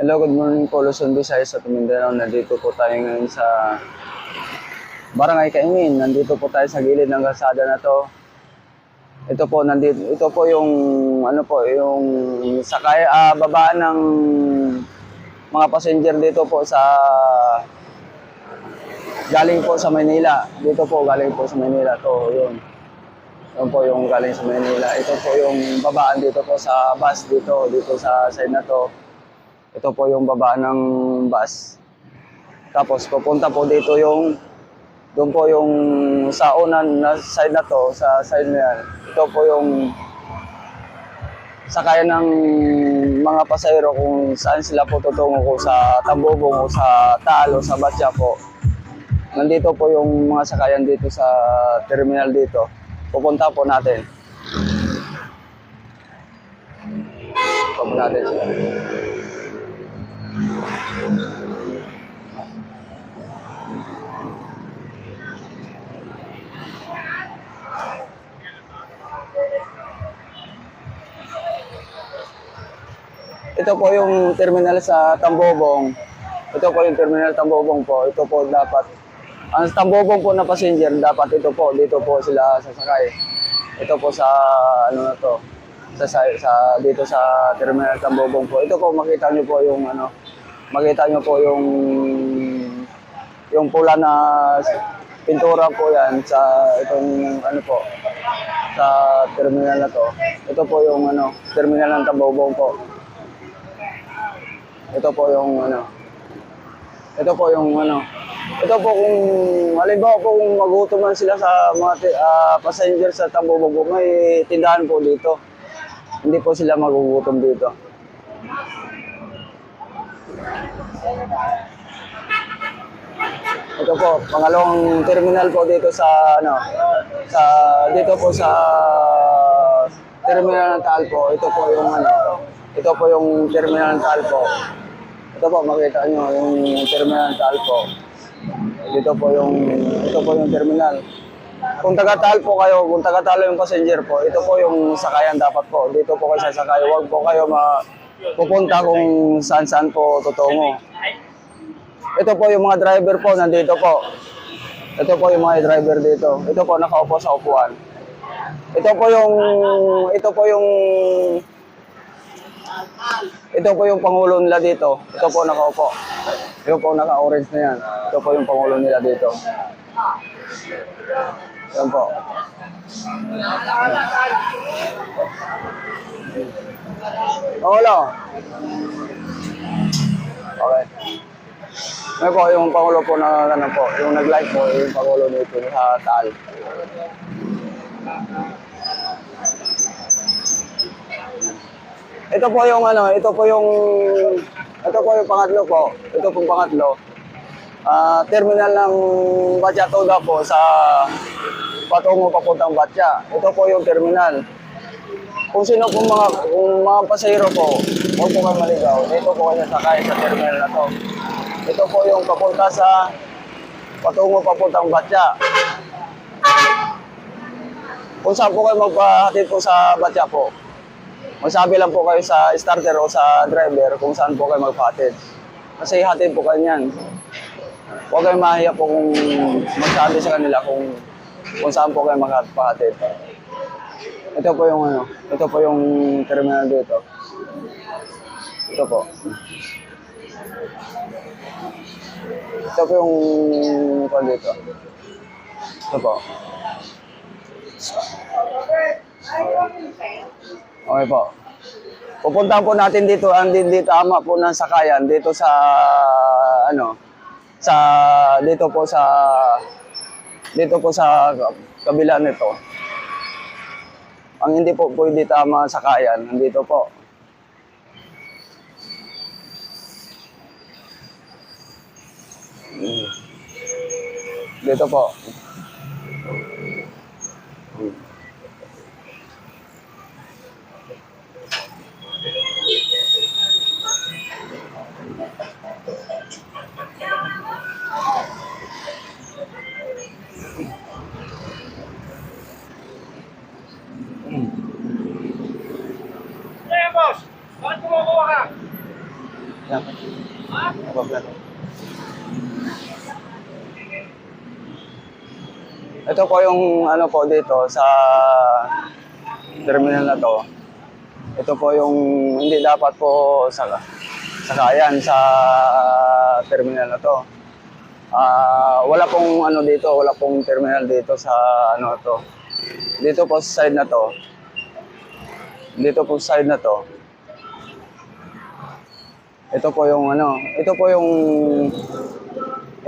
Hello, good morning po Luzon, Visayas at Mindanao. Nandito po tayo ngayon sa Barangay Kaingin. Nandito po tayo sa gilid ng kalsada na to. Ito po yung yung babaan ng mga passenger dito po sa galing po sa Maynila. Dito po galing po sa Maynila to, yun. Yun po yung galing sa Maynila. Ito po yung babaan dito po sa bus dito sa side na to. Ito po yung baba ng bus. Tapos pupunta po dito doon po yung sa unan na side na to, sa side na yan. Ito po yung sakayan ng mga pasahero kung saan sila po tutungo, kung sa Tambobong o sa Taal o sa Batya po. Nandito po yung mga sakayan dito sa terminal dito. Pupunta po natin. Pupunta natin sila. Ito po yung terminal sa Tambobong. Ito po yung terminal Tambobong po. Ito po dapat, ang Tambobong po na passenger, dapat dito po sila sasakay. Ito po sa, ano na to, dito sa terminal Tambobong po. Ito po, makita nyo po yung pula na pintura po yan sa itong, sa terminal na to. Ito po yung, terminal ng Tambobong po. Ito po kung halimbawa po kung magutom man sila sa mga passenger sa Tambobong po, may tindahan po dito. Hindi po sila magugutom dito. Ito po, pangalawang terminal po dito sa terminal ng Taal po. Ito po yung terminal ng Taal po. Ito po, makita nyo yung terminal ng Taal po. Ito po yung terminal. Kung taga-Taal po kayo, kung taga-Taal yung passenger po, ito po yung sakayan dapat po. Dito po kayo sasakay. Huwag po kayo pupunta kung saan-saan po tutungo. Ito po yung mga driver po, nandito po. Ito po yung mga driver dito. Ito po, nakaupo sa upuan. Ito po yung pangulo nila dito. Ito po nakaupo. Ito po naka-orange na yan. Ito po yung pangulo nila dito. Yan po. Pangulo. Okay. Ngayon po, yung pangulo po yung nag-like po, yung pangulo nito sa Taal. Ito po yung pangatlo po. Ito pong pangatlo. Terminal ng Batya Toga po sa patungo papuntang Batya. Ito po yung terminal. Kung mga pasahero po, huwag po kayo maligaw. Dito po kayo sakay sa terminal na to. Ito po yung patungo papuntang Batya. Kung saan po kayo magpahatid po sa Batya po, magsabi lang po kayo sa starter o sa driver kung saan po kayo magpahatid. Kasi hatid po kayo niyan. Huwag kayong mahiya po kung magsabi sa kanila kung saan po kayo magpahatid. Ito po yung terminal dito. Ito po. Ito po yung dito. Ito po. Okay po. Pupuntahan po natin dito, dito tama po ng sakayan dito sa dito po sa kabila nito. Ang hindi po pwede tama sakayan, nandito po. Dito po. Yan. Nagpa-flat. Ito po yung ano po dito sa terminal na to. Ito po yung hindi dapat po sakayan sa terminal na to. Wala pong ano dito, wala pong terminal dito sa ano to. Dito po sa side na to. Dito po sa side na to. Ito po yung ano, ito po yung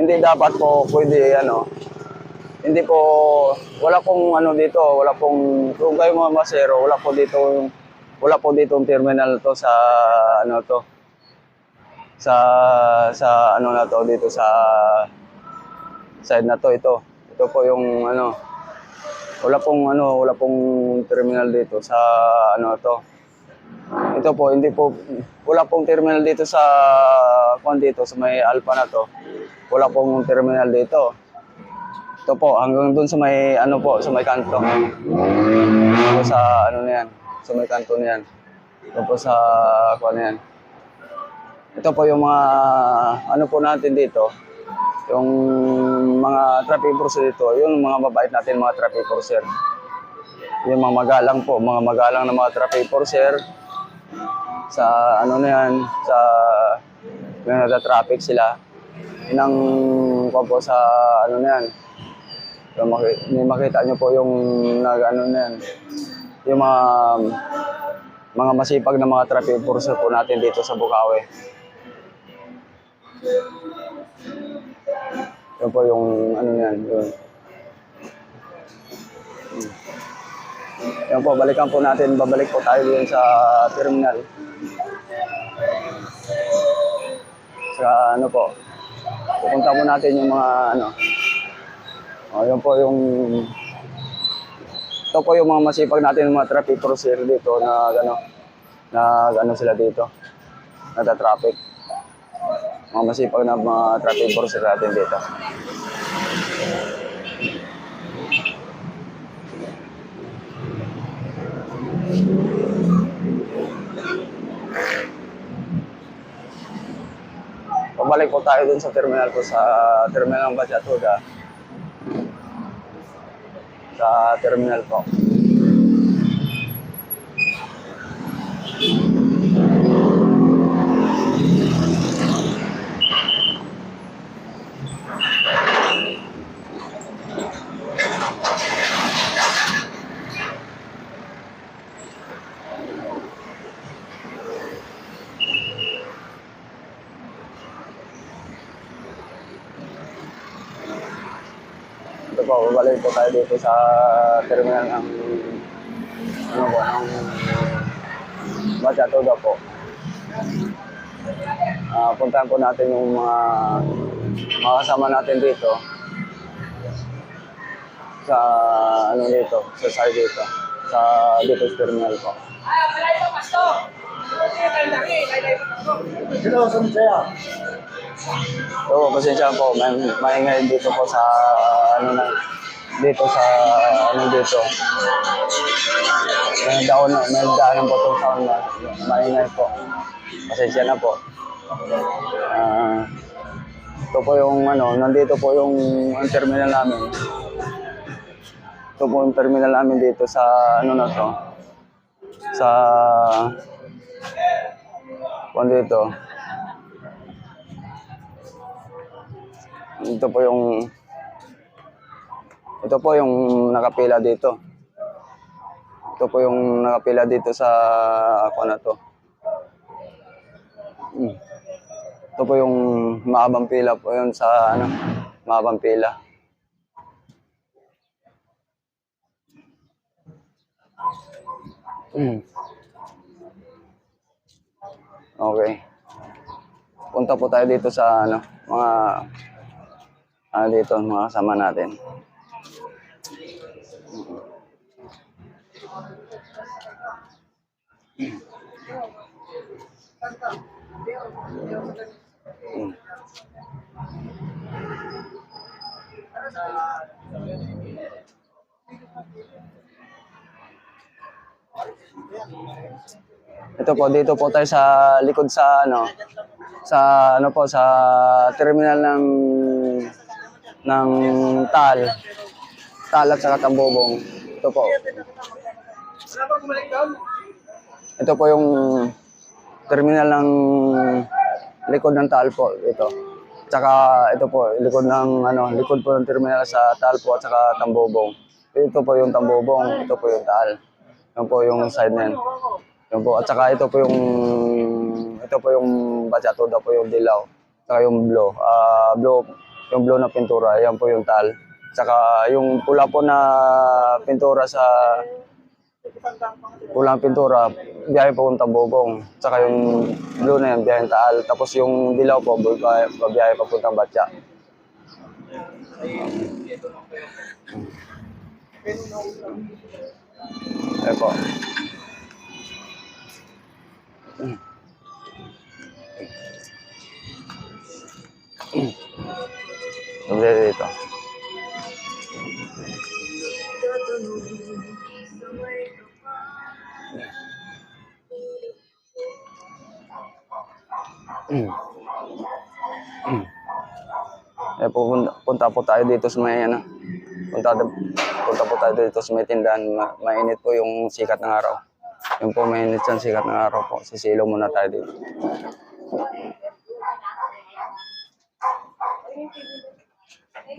hindi dapat po pwede ano. Hindi po, wala pong ano dito, wala pong, kung kayo mga masero, wala po dito yung terminal to sa ano to. Sa ano na to dito sa side na to ito. Ito po yung ano, wala pong terminal dito sa ano to. Ito po, hindi po, wala pong terminal dito sa dito sa may Alpha na to. Wala pong terminal dito. Ito po, hanggang dun sa may ano po, sa may kanto. Ito sa ano na yan, sa may kanto na yan. Ito po sa na yan. Ito po yung mga ano po natin dito. Yung mga traffic enforcer dito, yung mga mabait natin mga traffic enforcer. Yung mga magalang po, mga magalang na mga traffic enforcer. Sa ano na yan, sa yung nagta-traffic sila. Yun ang po sa ano na yan. Makita nyo po yung nag-ano na yan. Yung mga masipag na mga traffic enforcer po natin dito sa Bukawi. Yan po yung ano yan. Yan po, balikan po natin. Babalik po tayo din sa terminal. Sa ano po. Pupunta po natin yung mga ano. Yan po yung ito po yung mga masipag natin mga traffic enforcer dito na ano sila dito. Nagta-traffic. Mga masipag na mga traffic enforcer natin dito. Pabalik po tayo dun sa terminal po, sa terminal ng Bachatuda. Sa terminal po. Ito po, babalik po tayo dito sa terminal ng ano po, ng Bachatuda po. Puntahan po natin yung mga kasama natin dito sa ano dito, sa side dito, dito sa terminal po. Hello, Sumsaya. So, pasensya po, maingay dito po sa ano na dito sa ano dito. May daanan po itong sound na maingay po. Pasensya na po. Ito po yung ano, nandito po yung terminal namin. Ito po yung terminal namin dito sa ano na to. Sa dito. Ito po yung nakapila dito. Ito po yung nakapila dito sa ako na to. Ito po yung mahabang pila po yun sa ano, mahabang pila. Okay. Punta po tayo dito sa ano, mga dito, mga kasama natin. Ito po, dito po tayo sa likod sa ano, sa ano po sa terminal ng Tal at saka Tambobong. Ito po. Ito po yung terminal ng likod ng Tal po ito. Tsaka ito po likod ng likod po ng terminal sa Tal po at saka Tambobong. Ito po yung Tambobong, ito po yung Tal. Yan po yung side na yan. Yan po. At saka ito po yung Batyato daw po yung dilaw. Saka yung yung blue na pintura, yan po yung Tal. Saka yung pula po na pintura pulang pintura, biyahe po yung Tambobong. Saka yung blue na yan, biyahe Taal. Tapos yung dilaw po, biyahe papuntang Batya. Ayan po. Sabi dito. Punta po tayo dito sa may punta po tayo dito sa may tindahan. Mainit po yung sikat ng araw. Yung po mainit yung sikat ng araw po. Sisilaw muna tayo dito.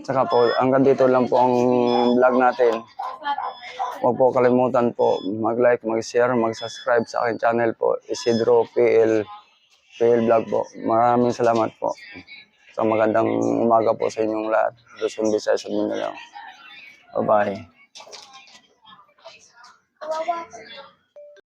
Saka po, hanggang dito lang po ang vlog natin. Huwag po kalimutan po mag-like, mag-share, mag-subscribe sa aking channel po, Isidro PL Vlog po. Maraming salamat po. So magandang umaga po sa inyong lahat. Luzon, Visayas at Mindanao. Bye-bye.